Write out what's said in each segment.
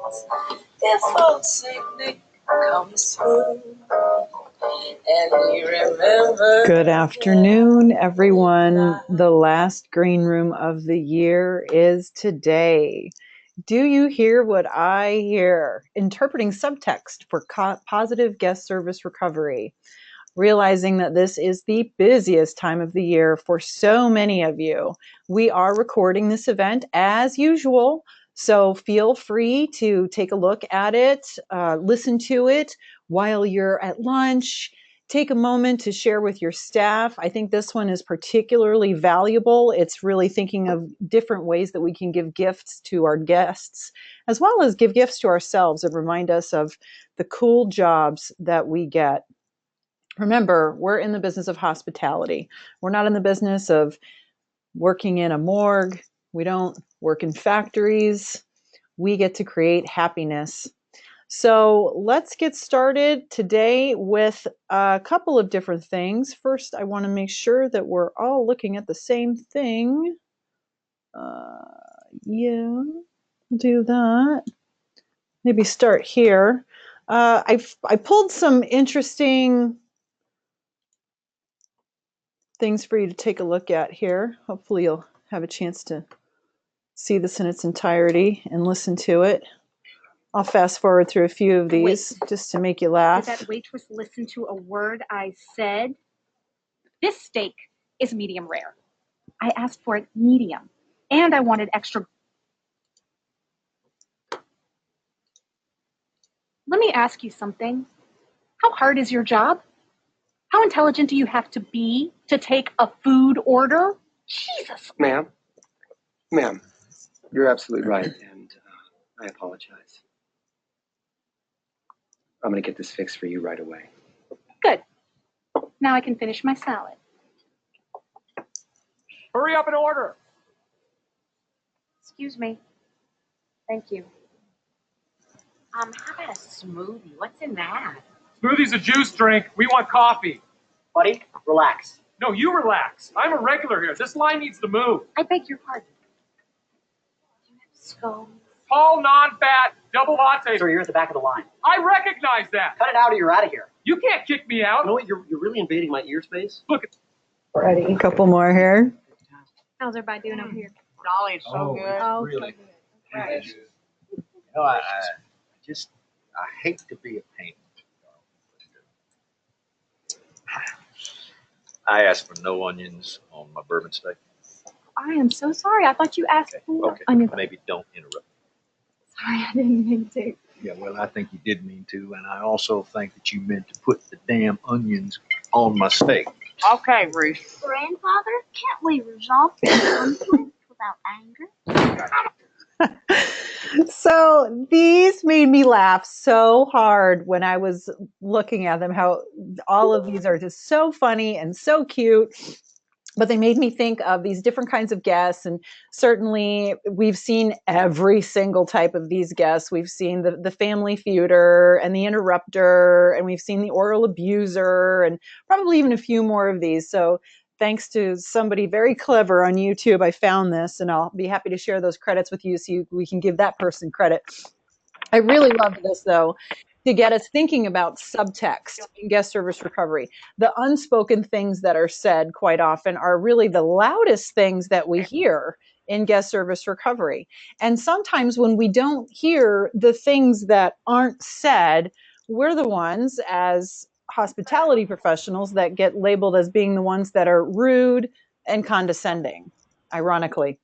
If old Saint Nick comes through and he remembers. Good afternoon, everyone. The last green room of the year is today. Do you hear what I hear? Interpreting subtext for positive guest service recovery. Realizing that this is the busiest time of the year for so many of you. We are recording this event as usual, so feel free to take a look at it, listen to it while you're at lunch. Take a moment to share with your staff. I think this one is particularly valuable. It's really thinking of different ways that we can give gifts to our guests, as well as give gifts to ourselves and remind us of the cool jobs that we get. Remember, we're in the business of hospitality. We're not in the business of working in a morgue. We don't work in factories. We get to create happiness. So let's get started today with a couple of different things. First, I want to make sure that we're all looking at the same thing. Yeah, do that. Maybe start here. I pulled some interesting things for you to take a look at here. Hopefully you'll have a chance to see this in its entirety and listen to it. I'll fast forward through a few of these just to make you laugh. Did that waitress listen to a word I said? This steak is medium rare. I asked for it medium, and I wanted extra. Let me ask you something. How hard is your job? How intelligent do you have to be to take a food order? Jesus. Ma'am, you're absolutely right, and I apologize. I'm going to get this fixed for you right away. Good. Now I can finish my salad. Hurry up and order. Excuse me. Thank you. How about a smoothie? What's in that? Smoothie's a juice drink. We want coffee. Buddy, relax. No, you relax. I'm a regular here. This line needs to move. I beg your pardon. Do you have scones? Tall, non-fat, double latte. Sir, you're at the back of the line. I recognize that. Cut it out or you're out of here. You can't kick me out. You know what? You're really invading my ear space. Look. Ready? A couple more here. How's everybody doing over here? Golly, it's so good. Oh, really so good. Right. You know, I hate to be a pain. I asked for no onions on my bourbon steak. I am so sorry. I thought you asked for Okay. onion. Maybe don't interrupt. Sorry, I didn't mean to. Yeah, well, I think you did mean to, and I also think that you meant to put the damn onions on my steak. Okay, Ruth. Grandfather, can't we resolve this conflict without anger? So these made me laugh so hard when I was looking at them, how all of these are just so funny and so cute. But they made me think of these different kinds of guests. And certainly we've seen every single type of these guests. We've seen the family feuder and the interrupter, and we've seen the oral abuser, and probably even a few more of these. So thanks to somebody very clever on YouTube, I found this, and I'll be happy to share those credits with you so we can give that person credit. I really love this, though, to get us thinking about subtext in guest service recovery. The unspoken things that are said quite often are really the loudest things that we hear in guest service recovery. And sometimes when we don't hear the things that aren't said, we're the ones as hospitality professionals that get labeled as being the ones that are rude and condescending, ironically.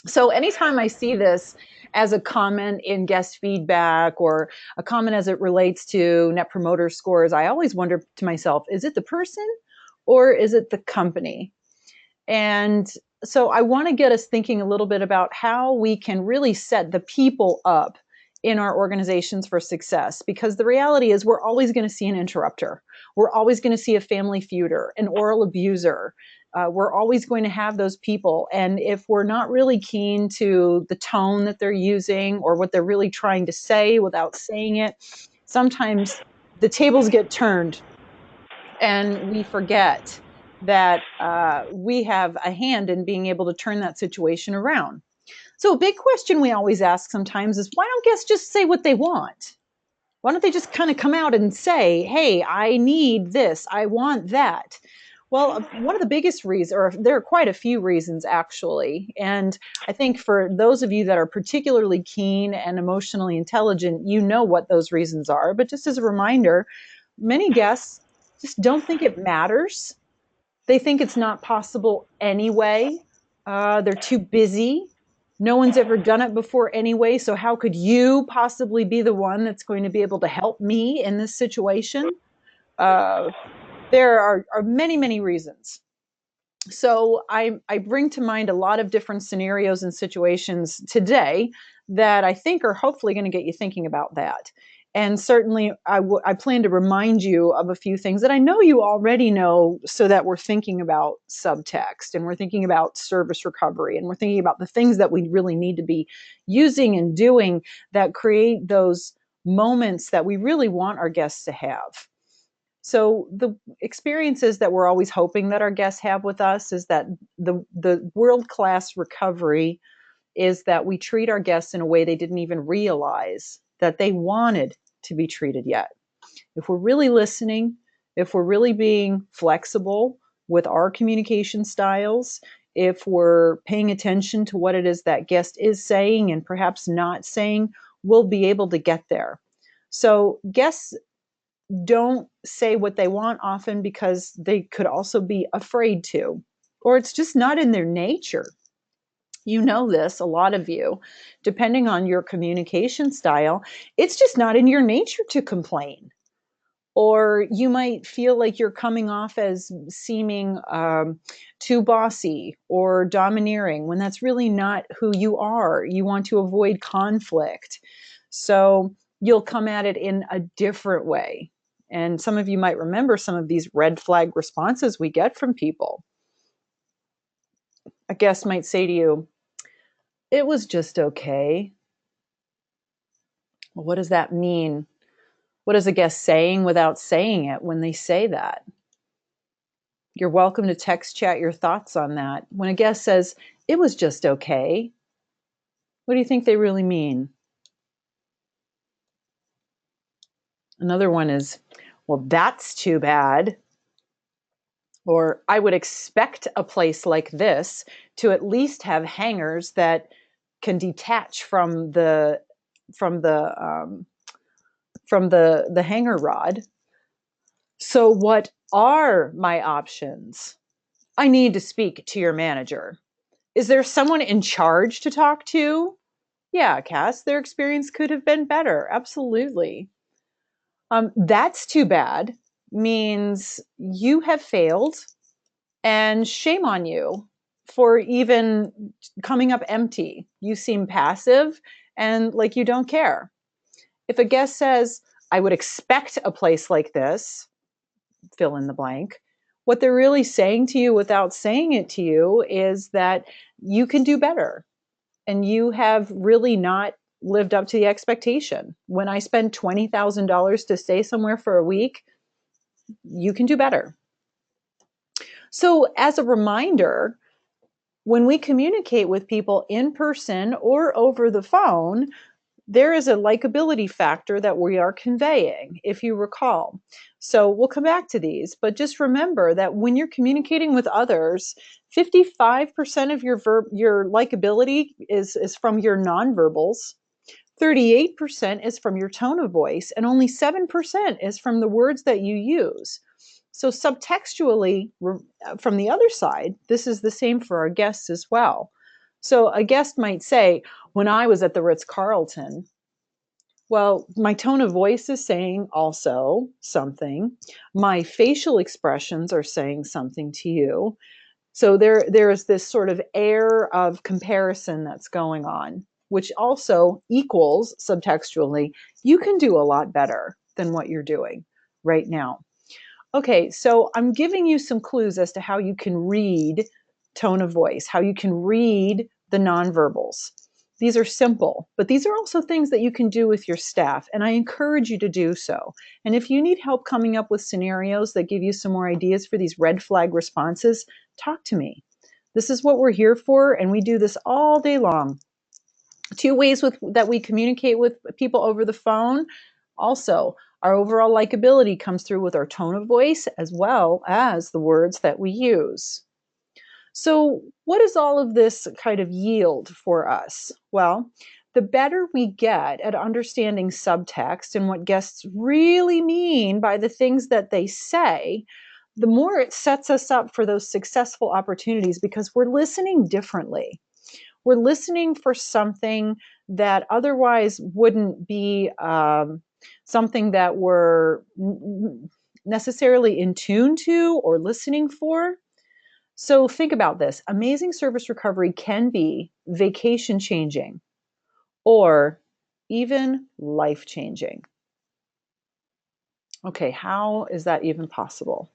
So anytime I see this as a comment in guest feedback or a comment as it relates to net promoter scores, I always wonder to myself, is it the person or is it the company? And so I want to get us thinking a little bit about how we can really set the people up in our organizations for success, because the reality is we're always going to see an interrupter. We're always going to see a family feuder, an oral abuser. We're always going to have those people. And if we're not really keen to the tone that they're using or what they're really trying to say without saying it, sometimes the tables get turned and we forget that we have a hand in being able to turn that situation around. So a big question we always ask sometimes is, why don't guests just say what they want? Why don't they just kind of come out and say, hey, I need this, I want that? Well, one of the biggest reasons, or there are quite a few reasons actually, and I think for those of you that are particularly keen and emotionally intelligent, you know what those reasons are. But just as a reminder, many guests just don't think it matters. They think it's not possible anyway. They're too busy. No one's ever done it before anyway. So how could you possibly be the one that's going to be able to help me in this situation? There are many, many reasons. So I bring to mind a lot of different scenarios and situations today that I think are hopefully going to get you thinking about that. And certainly I plan to remind you of a few things that I know you already know, so that we're thinking about subtext, and we're thinking about service recovery, and we're thinking about the things that we really need to be using and doing that create those moments that we really want our guests to have. So the experiences that we're always hoping that our guests have with us is that the world-class recovery is that we treat our guests in a way they didn't even realize that they wanted to be treated yet. If we're really listening, if we're really being flexible with our communication styles, if we're paying attention to what it is that guest is saying and perhaps not saying, we'll be able to get there. So guests don't say what they want often because they could also be afraid to, or it's just not in their nature. You know this, a lot of you, depending on your communication style, it's just not in your nature to complain. Or you might feel like you're coming off as seeming too bossy or domineering when that's really not who you are. You want to avoid conflict. So you'll come at it in a different way. And some of you might remember some of these red flag responses we get from people. A guest might say to you, it was just okay. Well, what does that mean? What is a guest saying without saying it when they say that? You're welcome to text chat your thoughts on that. When a guest says, it was just okay, what do you think they really mean? Another one is, well, that's too bad. Or I would expect a place like this to at least have hangers that can detach from the hanger rod. So what are my options? I need to speak to your manager. Is there someone in charge to talk to? Yeah, Cass, their experience could have been better. Absolutely. That's too bad means you have failed, and shame on you for even coming up empty. You seem passive and like you don't care. If a guest says, I would expect a place like this, fill in the blank, what they're really saying to you without saying it to you is that you can do better and you have really not lived up to the expectation. When I spend $20,000 to stay somewhere for a week, you can do better. So as a reminder, when we communicate with people in person or over the phone, there is a likability factor that we are conveying, if you recall. So we'll come back to these, but just remember that when you're communicating with others, 55% of your likability is from your nonverbals, 38% is from your tone of voice, and only 7% is from the words that you use. So subtextually, from the other side, this is the same for our guests as well. So a guest might say, when I was at the Ritz-Carlton, well, my tone of voice is saying also something. My facial expressions are saying something to you. So there is this sort of air of comparison that's going on, which also equals subtextually, you can do a lot better than what you're doing right now. Okay, so I'm giving you some clues as to how you can read tone of voice, how you can read the nonverbals. These are simple, but these are also things that you can do with your staff, and I encourage you to do so. And if you need help coming up with scenarios that give you some more ideas for these red flag responses, talk to me. This is what we're here for, and we do this all day long. Two ways that we communicate with people over the phone. Also, our overall likability comes through with our tone of voice as well as the words that we use. So, what does all of this kind of yield for us? Well, the better we get at understanding subtext and what guests really mean by the things that they say, the more it sets us up for those successful opportunities because we're listening differently. We're listening for something that otherwise wouldn't be something that we're necessarily in tune to or listening for. So think about this. Amazing service recovery can be vacation changing or even life changing. Okay, how is that even possible?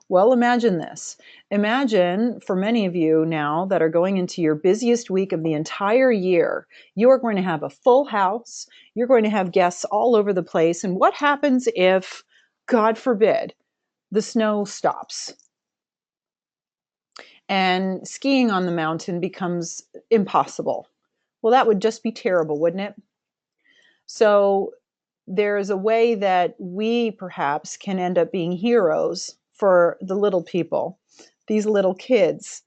Well, imagine this. Imagine for many of you now that are going into your busiest week of the entire year, you are going to have a full house. You're going to have guests all over the place. And what happens if, God forbid, the snow stops and skiing on the mountain becomes impossible? Well, that would just be terrible, wouldn't it? So there is a way that we perhaps can end up being heroes for the little people, these little kids,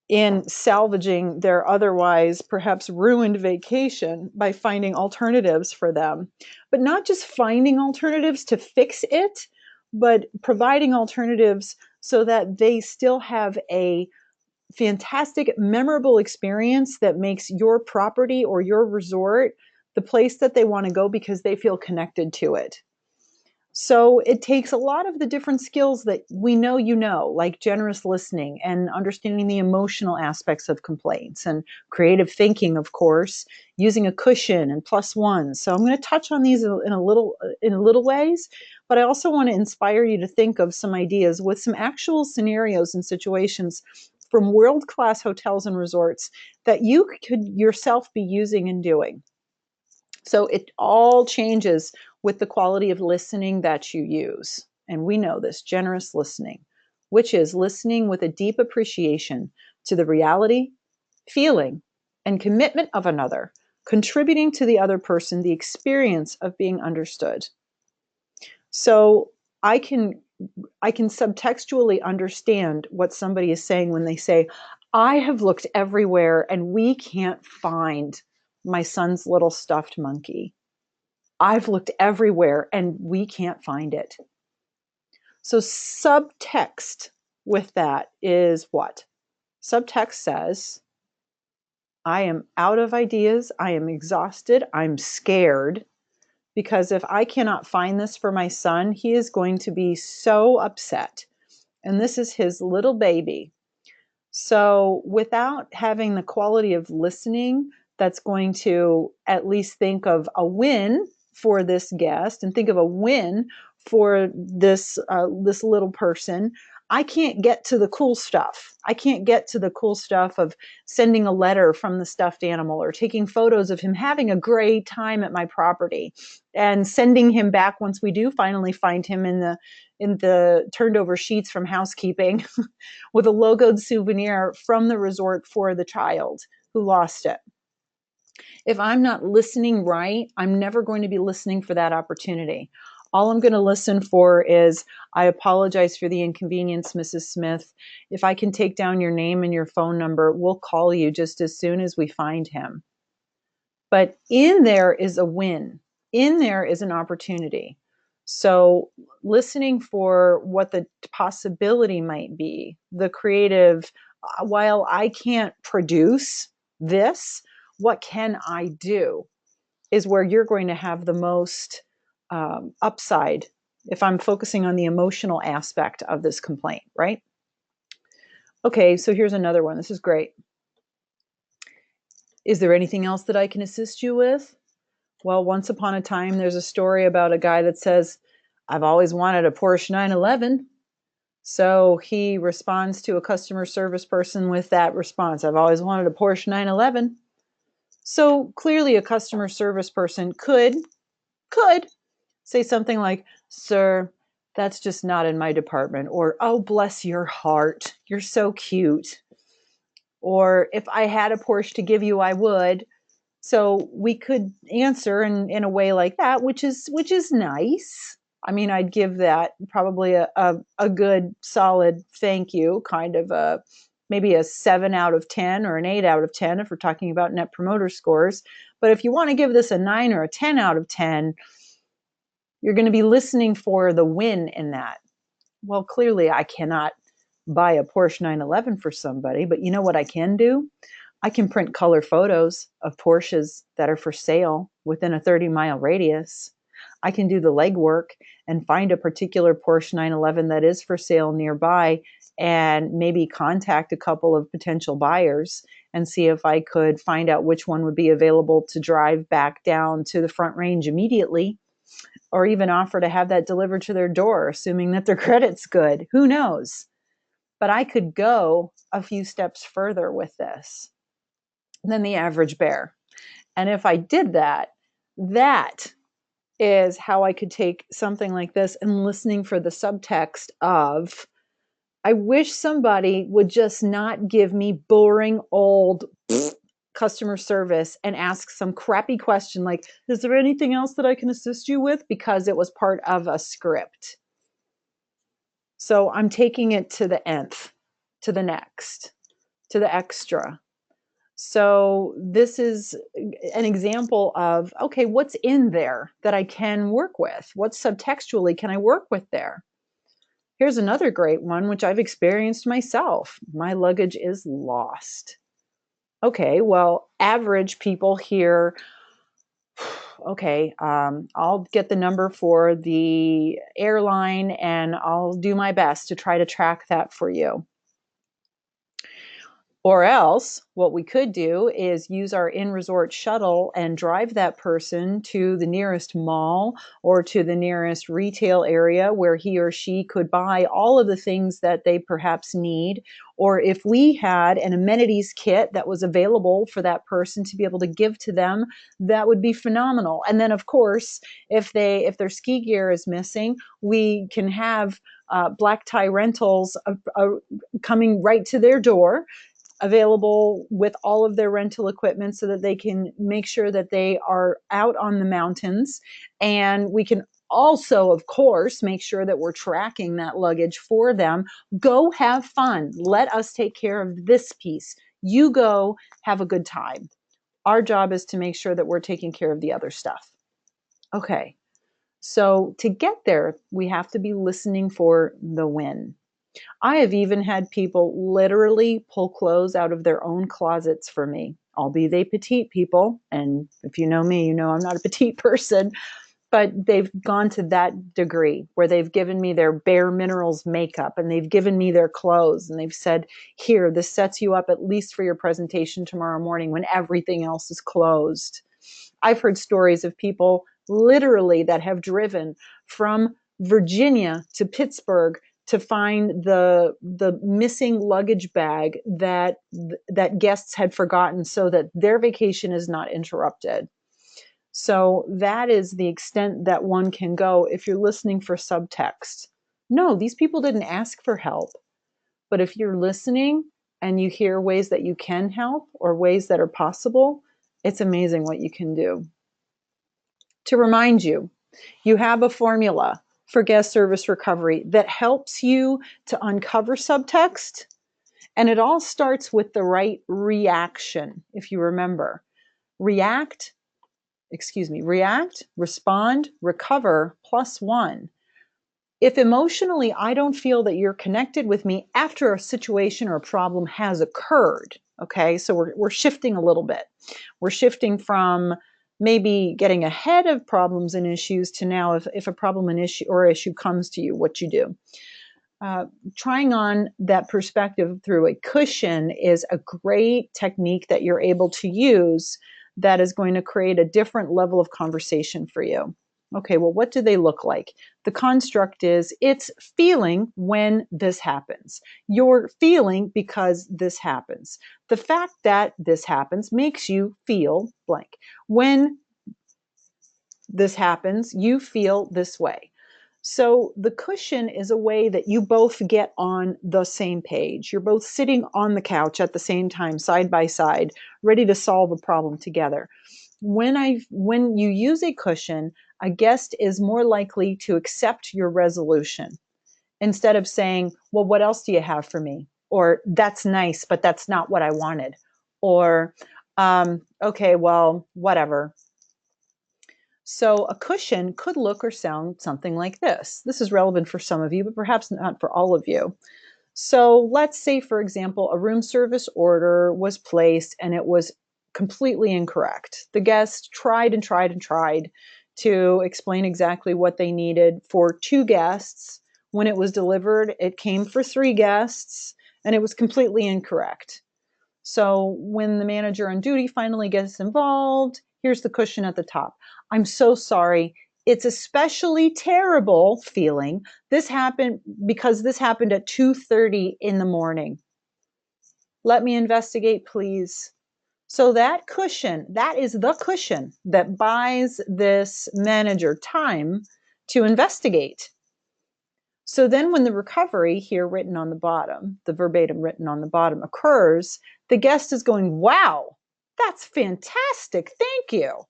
in salvaging their otherwise perhaps ruined vacation by finding alternatives for them. But not just finding alternatives to fix it, but providing alternatives so that they still have a fantastic, memorable experience that makes your property or your resort the place that they want to go because they feel connected to it. So it takes a lot of the different skills that we know, like generous listening and understanding the emotional aspects of complaints and creative thinking, of course, using a cushion and plus one. So I'm going to touch on these in a little ways, but I also want to inspire you to think of some ideas with some actual scenarios and situations from world-class hotels and resorts that you could yourself be using and doing. So it all changes with the quality of listening that you use. And we know this, generous listening, which is listening with a deep appreciation to the reality, feeling, and commitment of another, contributing to the other person the experience of being understood. So I can subtextually understand what somebody is saying when they say, I have looked everywhere and we can't find my son's little stuffed monkey. I've looked everywhere and we can't find it. So subtext with that is what? Subtext says, I am out of ideas. I am exhausted. I'm scared because if I cannot find this for my son, he is going to be so upset. And this is his little baby. So without having the quality of listening that's going to at least think of a win for this guest and think of a win for this little person, I can't get to the cool stuff. I can't get to the cool stuff of sending a letter from the stuffed animal or taking photos of him having a great time at my property and sending him back once we do finally find him in the turned over sheets from housekeeping with a logoed souvenir from the resort for the child who lost it. If I'm not listening right, I'm never going to be listening for that opportunity. All I'm going to listen for is, I apologize for the inconvenience, Mrs. Smith. If I can take down your name and your phone number, we'll call you just as soon as we find him. But in there is a win. In there is an opportunity. So listening for what the possibility might be, the creative, while I can't produce this, what can I do, is where you're going to have the most upside if I'm focusing on the emotional aspect of this complaint, right? Okay, so here's another one. This is great. Is there anything else that I can assist you with? Well, once upon a time, there's a story about a guy that says, I've always wanted a Porsche 911. So he responds to a customer service person with that response, I've always wanted a Porsche 911. So clearly a customer service person could say something like, sir, that's just not in my department. Or, oh, bless your heart, you're so cute. Or, if I had a Porsche to give you, I would. So we could answer in a way like that, which is nice. I mean, I'd give that probably a good solid thank you, kind of maybe a 7 out of 10 or an 8 out of 10 if we're talking about net promoter scores. But if you want to give this a 9 or a 10 out of 10, you're going to be listening for the win in that. Well, clearly I cannot buy a Porsche 911 for somebody, but you know what I can do? I can print color photos of Porsches that are for sale within a 30-mile radius. I can do the legwork and find a particular Porsche 911 that is for sale nearby and maybe contact a couple of potential buyers and see if I could find out which one would be available to drive back down to the Front Range immediately, or even offer to have that delivered to their door, assuming that their credit's good. Who knows? But I could go a few steps further with this than the average bear. And if I did that, that is how I could take something like this and listening for the subtext of, I wish somebody would just not give me boring old customer service and ask some crappy question like, is there anything else that I can assist you with? Because it was part of a script. So I'm taking it to the nth, to the next, to the extra. So this is an example of, okay, what's in there that I can work with? What subtextually can I work with there? Here's another great one, which I've experienced myself. My luggage is lost. Okay, well, average people here, okay, I'll get the number for the airline and I'll do my best to try to track that for you. Or else, what we could do is use our in-resort shuttle and drive that person to the nearest mall or to the nearest retail area where he or she could buy all of the things that they perhaps need. Or if we had an amenities kit that was available for that person to be able to give to them, that would be phenomenal. And then, of course, if their ski gear is missing, we can have black tie rentals coming right to their door, available with all of their rental equipment so that they can make sure that they are out on the mountains. And we can also, of course, make sure that we're tracking that luggage for them. Go have fun. Let us take care of this piece. You go have a good time. Our job is to make sure that we're taking care of the other stuff. Okay. So to get there, we have to be listening for the win. I have even had people literally pull clothes out of their own closets for me, albeit they petite people. And if you know me, you know I'm not a petite person, but they've gone to that degree where they've given me their Bare Minerals makeup and they've given me their clothes and they've said, here, this sets you up at least for your presentation tomorrow morning when everything else is closed. I've heard stories of people literally that have driven from Virginia to Pittsburgh to find the missing luggage bag that guests had forgotten so that their vacation is not interrupted. So that is the extent that one can go if you're listening for subtext. No, these people didn't ask for help. But if you're listening and you hear ways that you can help or ways that are possible, it's amazing what you can do. To remind you, you have a formula for guest service recovery that helps you to uncover subtext. And it all starts with the right reaction, if you remember. React, respond, recover, +1. If emotionally I don't feel that you're connected with me after a situation or a problem has occurred, okay, so we're shifting a little bit. We're shifting from maybe getting ahead of problems and issues to now if a problem and issue comes to you, what you do. Trying on that perspective through a cushion is a great technique that you're able to use that is going to create a different level of conversation for you. Okay, well, what do they look like? The construct is it's feeling when this happens. You're feeling because this happens. The fact that this happens makes you feel blank. When this happens, you feel this way. So the cushion is a way that you both get on the same page. You're both sitting on the couch at the same time, side by side, ready to solve a problem together. When you use a cushion, a guest is more likely to accept your resolution instead of saying, well, what else do you have for me? Or that's nice, but that's not what I wanted. Or, okay, well, whatever. So a cushion could look or sound something like this. This is relevant for some of you, but perhaps not for all of you. So let's say, for example, a room service order was placed and it was completely incorrect. The guest tried and tried and tried to explain exactly what they needed for 2 guests. When it was delivered, it came for 3 guests and it was completely incorrect. So when the manager on duty finally gets involved, here's the cushion at the top. I'm so sorry. It's especially terrible feeling. This happened because this happened at 2:30 in the morning. Let me investigate, please. So that cushion, that is the cushion that buys this manager time to investigate. So then when the recovery here written on the bottom, the verbatim written on the bottom occurs, the guest is going, wow, that's fantastic. Thank you.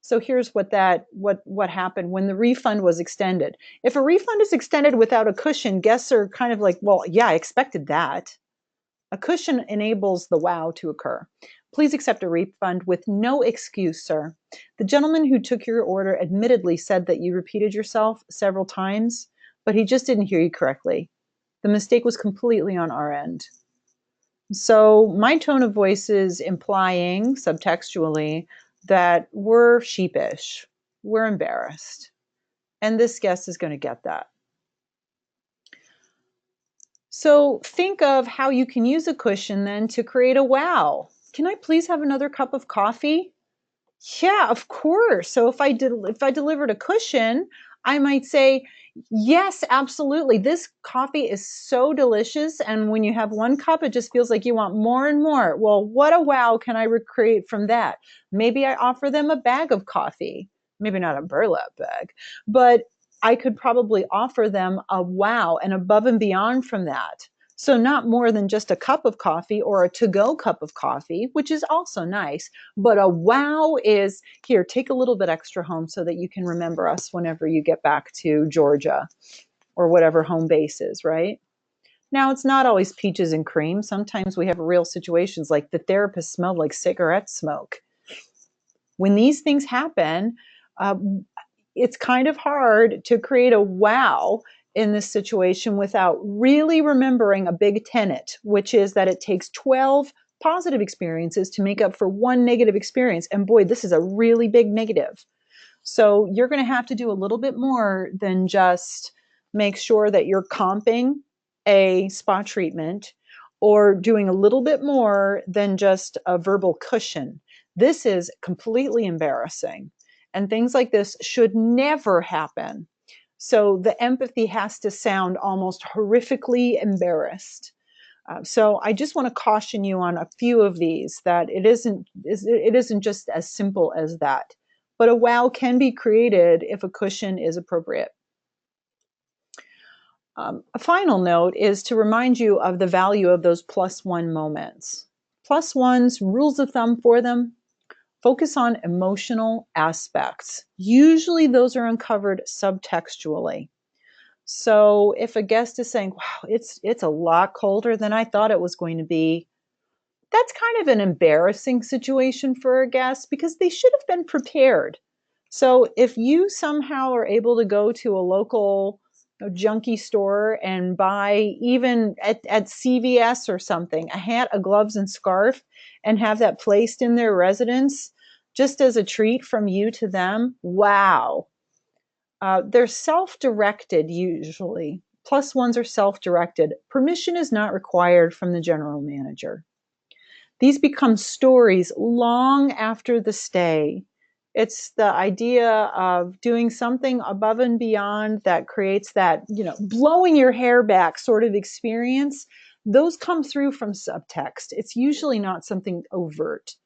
So here's what happened when the refund was extended. If a refund is extended without a cushion, guests are kind of like, well, yeah, I expected that. A cushion enables the wow to occur. Please accept a refund with no excuse, sir. The gentleman who took your order admittedly said that you repeated yourself several times, but he just didn't hear you correctly. The mistake was completely on our end. So my tone of voice is implying subtextually that we're sheepish, we're embarrassed, and this guest is going to get that. So think of how you can use a cushion then to create a wow. Can I please have another cup of coffee? Yeah, of course. So if I delivered a cushion, I might say, yes, absolutely. This coffee is so delicious. And when you have one cup, it just feels like you want more and more. Well, what a wow can I recreate from that? Maybe I offer them a bag of coffee, maybe not a burlap bag, but I could probably offer them a wow and above and beyond from that. So not more than just a cup of coffee or a to-go cup of coffee, which is also nice. But a wow is, here, take a little bit extra home so that you can remember us whenever you get back to Georgia or whatever home base is, right? Now, it's not always peaches and cream. Sometimes we have real situations like the therapist smelled like cigarette smoke. When these things happen, it's kind of hard to create a wow in this situation without really remembering a big tenet, which is that it takes 12 positive experiences to make up for one negative experience. And boy, this is a really big negative. So you're going to have to do a little bit more than just make sure that you're comping a spa treatment or doing a little bit more than just a verbal cushion. This is completely embarrassing. And things like this should never happen. So the empathy has to sound almost horrifically embarrassed. So I just want to caution you on a few of these that it isn't just as simple as that. But a wow can be created if a cushion is appropriate. A final note is to remind you of the value of those +1 moments. +1s, rules of thumb for them, focus on emotional aspects. Usually those are uncovered subtextually. So if a guest is saying, wow, it's a lot colder than I thought it was going to be, that's kind of an embarrassing situation for a guest because they should have been prepared. So if you somehow are able to go to a local junkie store and buy, even at CVS or something, a hat, a gloves, and scarf, and have that placed in their residence just as a treat from you to them, wow. They're self-directed usually. +1s are self-directed. Permission is not required from the general manager. These become stories long after the stay. It's the idea of doing something above and beyond that creates that, blowing your hair back sort of experience. Those come through from subtext. It's usually not something overt.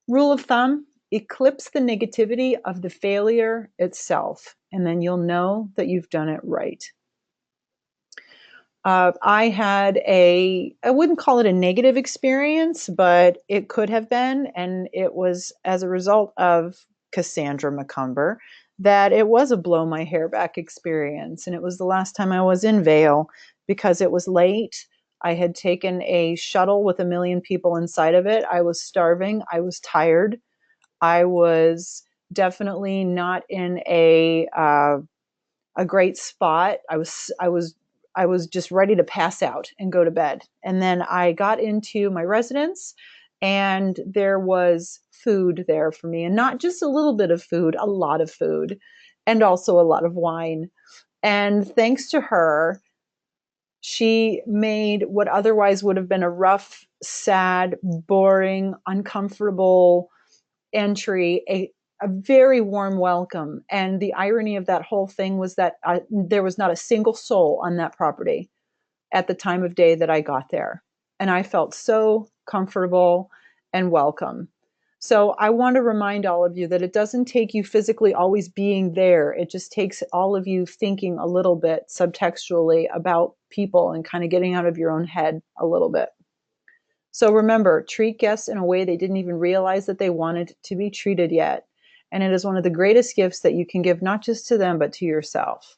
Rule of thumb eclipse the negativity of the failure itself, and then you'll know that you've done it right. I had I wouldn't call it a negative experience, but it could have been, and it was as a result of Cassandra McCumber, that it was a blow my hair back experience. And it was the last time I was in Vail because it was late. I had taken a shuttle with 1 million people inside of it. I was starving. I was tired. I was definitely not in a great spot. I was just ready to pass out and go to bed. And then I got into my residence, and there was food there for me, and not just a little bit of food, a lot of food, and also a lot of wine. And thanks to her, she made what otherwise would have been a rough, sad, boring, uncomfortable entry a very warm welcome. And the irony of that whole thing was that there was not a single soul on that property at the time of day that I got there. And I felt so comfortable and welcome. So I want to remind all of you that it doesn't take you physically always being there. It just takes all of you thinking a little bit subtextually about people and kind of getting out of your own head a little bit. So remember, treat guests in a way they didn't even realize that they wanted to be treated yet. And it is one of the greatest gifts that you can give, not just to them, but to yourself.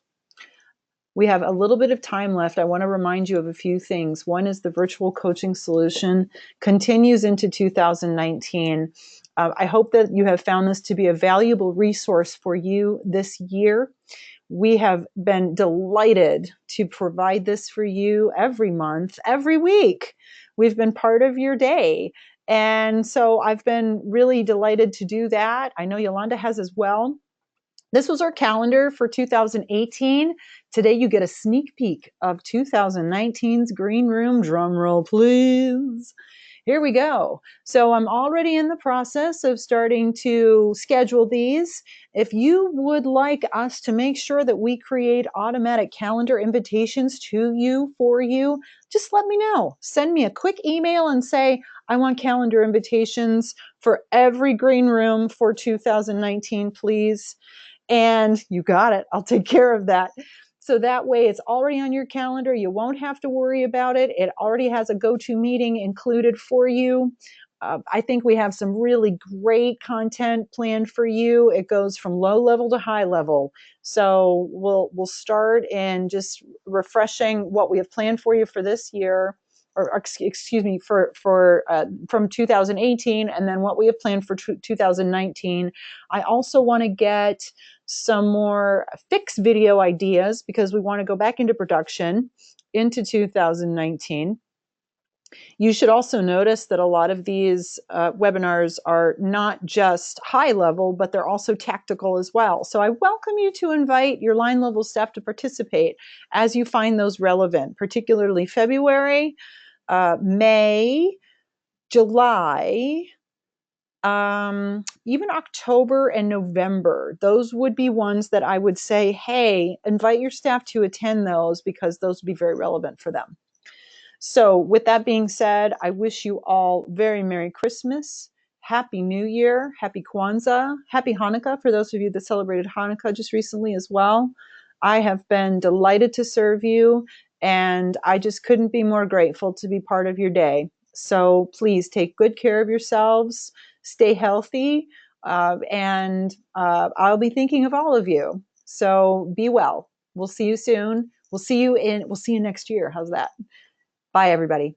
We have a little bit of time left. I want to remind you of a few things. One is the virtual coaching solution continues into 2019. I hope that you have found this to be a valuable resource for you this year. We have been delighted to provide this for you every month, every week. We've been part of your day. And so I've been really delighted to do that. I know Yolanda has as well. This was our calendar for 2018. Today you get a sneak peek of 2019's Green Room. Drum roll, please. Here we go. So I'm already in the process of starting to schedule these. If you would like us to make sure that we create automatic calendar invitations to you, for you, just let me know. Send me a quick email and say, I want calendar invitations for every green room for 2019, please. And you got it. I'll take care of that. So that way it's already on your calendar. You won't have to worry about it. It already has a go-to meeting included for you. I think we have some really great content planned for you. It goes from low level to high level. So we'll start in just refreshing what we have planned for you for this year, or excuse me, from 2018, and then what we have planned for 2019. I also want to get some more fix video ideas because we want to go back into production into 2019. You should also notice that a lot of these webinars are not just high level, but they're also tactical as well. So I welcome you to invite your line level staff to participate as you find those relevant, particularly February, May, July, even October and November. Those would be ones that I would say, hey, invite your staff to attend those because those would be very relevant for them. So with that being said, I wish you all very Merry Christmas, Happy New Year, Happy Kwanzaa, Happy Hanukkah for those of you that celebrated Hanukkah just recently as well. I have been delighted to serve you, and I just couldn't be more grateful to be part of your day. So please take good care of yourselves, stay healthy, and I'll be thinking of all of you. So be well. We'll see you soon. We'll see you next year. How's that? Bye, everybody.